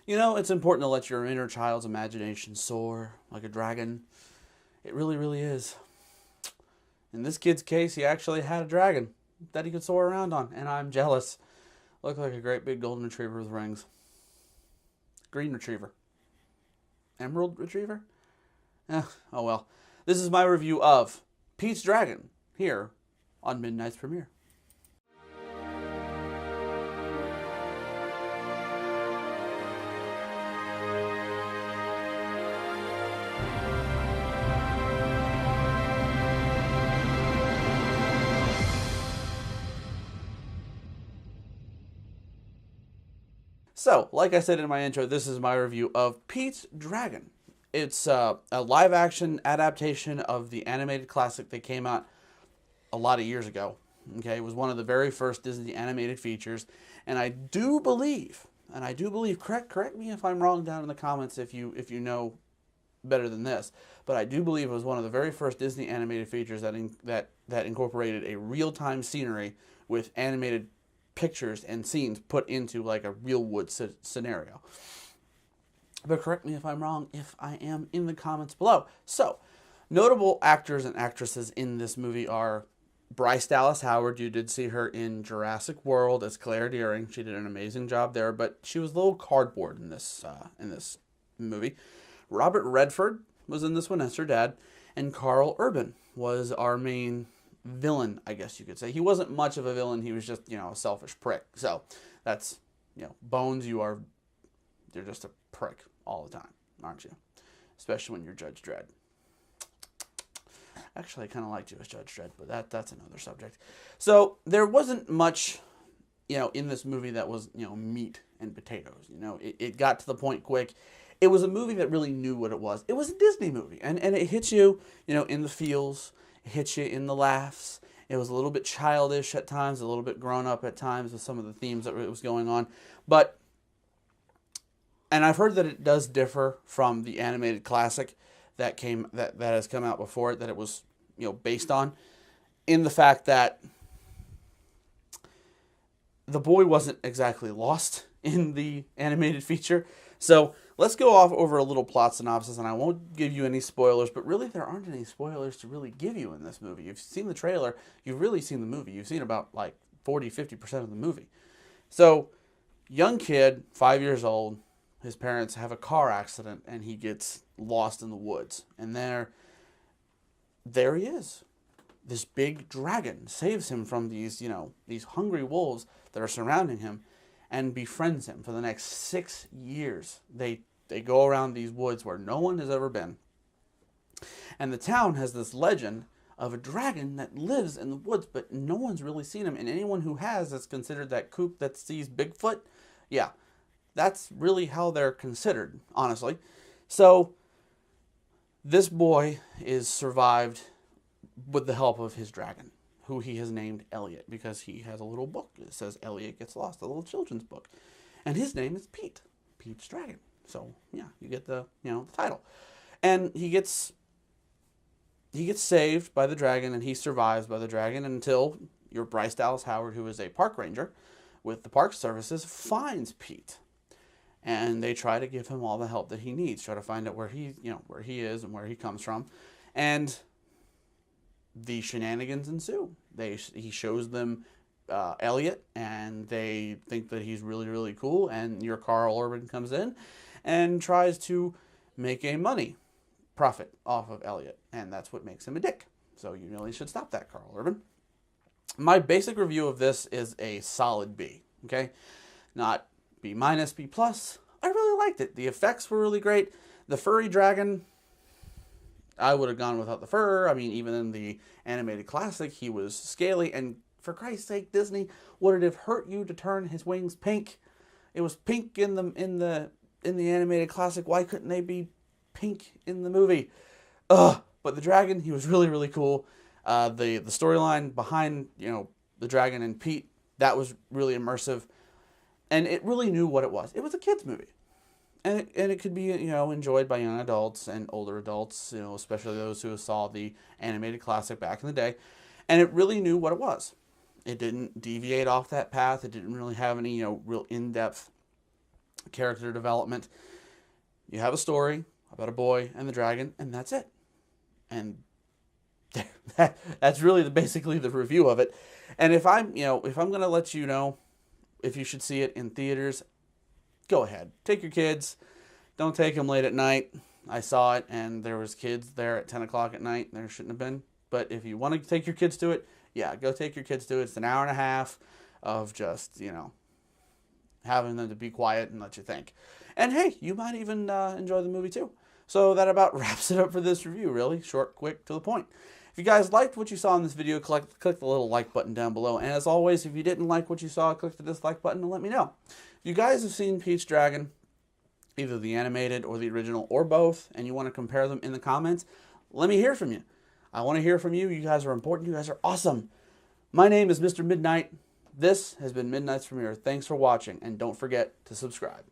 You know, it's important to let your inner child's imagination soar like a dragon. It really, really is. In this kid's case, he actually had a dragon that he could soar around on, and I'm jealous. Looked like a great big golden retriever with rings. Green retriever. Emerald retriever? Oh well. This is my review of Pete's Dragon here on Midnight's Premiere. So, like I said in my intro, this is my review of Pete's Dragon. It's a live-action adaptation of the animated classic that came out a lot of years ago. Okay, it was one of the very first Disney animated features, and I do believe, correct me if I'm wrong down in the comments if you know better than this, but I do believe it was one of the very first Disney animated features that incorporated a real-time scenery with animated pictures and scenes put into like a real wood scenario. But correct me if I'm wrong, if I am, in the comments below. So, notable actors and actresses in this movie are Bryce Dallas Howard. You did see her in Jurassic World as Claire Dearing. She did an amazing job there, but she was a little cardboard in this movie. Robert Redford was in this one as her dad, and Carl Urban was our main villain, I guess you could say. He wasn't much of a villain. He was just, a selfish prick. So that's, Bones, you're just a prick all the time, aren't you? Especially when you're Judge Dredd. Actually, I kind of liked you as Judge Dredd, but that's another subject. So there wasn't much, in this movie that was, meat and potatoes. It got to the point quick. It was a movie that really knew what it was. It was a Disney movie, and it hits you, in the feels. It hits you in the laughs. It was a little bit childish at times, a little bit grown up at times with some of the themes that was going on. And I've heard that it does differ from the animated classic that has come out before it, that it was, based on, in the fact that the boy wasn't exactly lost in the animated feature. So let's go off over a little plot synopsis, and I won't give you any spoilers, but really there aren't any spoilers to really give you in this movie. You've seen the trailer, you've really seen the movie. You've seen about like 40-50% of the movie. So, young kid, 5 years old, his parents have a car accident, and he gets lost in the woods. And there he is. This big dragon saves him from these hungry wolves that are surrounding him, and befriends him for the next 6 years. They go around these woods where no one has ever been. And the town has this legend of a dragon that lives in the woods, but no one's really seen him. And anyone who has is considered that kook that sees Bigfoot. Yeah, that's really how they're considered, honestly. So this boy is survived with the help of his dragon, who he has named Elliot, because he has a little book that says Elliot Gets Lost, a little children's book. And his name is Pete. Pete's Dragon. So, yeah, you get the title. And he gets saved by the dragon, and he survives by the dragon until your Bryce Dallas Howard, who is a park ranger with the park services, finds Pete. And they try to give him all the help that he needs, try to find out where he is and where he comes from. And the shenanigans ensue. He shows them Elliot, and they think that he's really, really cool. And your Carl Urban comes in and tries to make a money profit off of Elliot, and that's what makes him a dick. So you really should stop that, Carl Urban. My basic review of this is a solid B. Okay, not B minus, B plus. I really liked it. The effects were really great. The furry dragon, I would have gone without the fur. I mean, even in the animated classic, he was scaly. And for Christ's sake, Disney, would it have hurt you to turn his wings pink? It was pink in the animated classic. Why couldn't they be pink in the movie? Ugh. But the dragon, he was really, really cool. The storyline behind the dragon and Pete, that was really immersive, and it really knew what it was. It was a kids movie. And it could be, enjoyed by young adults and older adults, especially those who saw the animated classic back in the day. And it really knew what it was. It didn't deviate off that path. It didn't really have any, real in-depth character development. You have a story about a boy and the dragon, and that's it. And that's really basically the review of it. And if I'm going to let you know if you should see it in theaters, go ahead. Take your kids. Don't take them late at night. I saw it, and there was kids there at 10 o'clock at night. There shouldn't have been. But if you want to take your kids to it, yeah, go take your kids to it. It's an hour and a half of just, having them to be quiet and let you think. And hey, you might even enjoy the movie too. So that about wraps it up for this review, really. Short, quick, to the point. If you guys liked what you saw in this video, click the little like button down below. And as always, if you didn't like what you saw, click the dislike button and let me know. If you guys have seen Pete's Dragon, either the animated or the original or both, and you want to compare them in the comments, let me hear from you. I want to hear from you. You guys are important. You guys are awesome. My name is Mr. Midnight. This has been Midnight's Premiere. Thanks for watching, and don't forget to subscribe.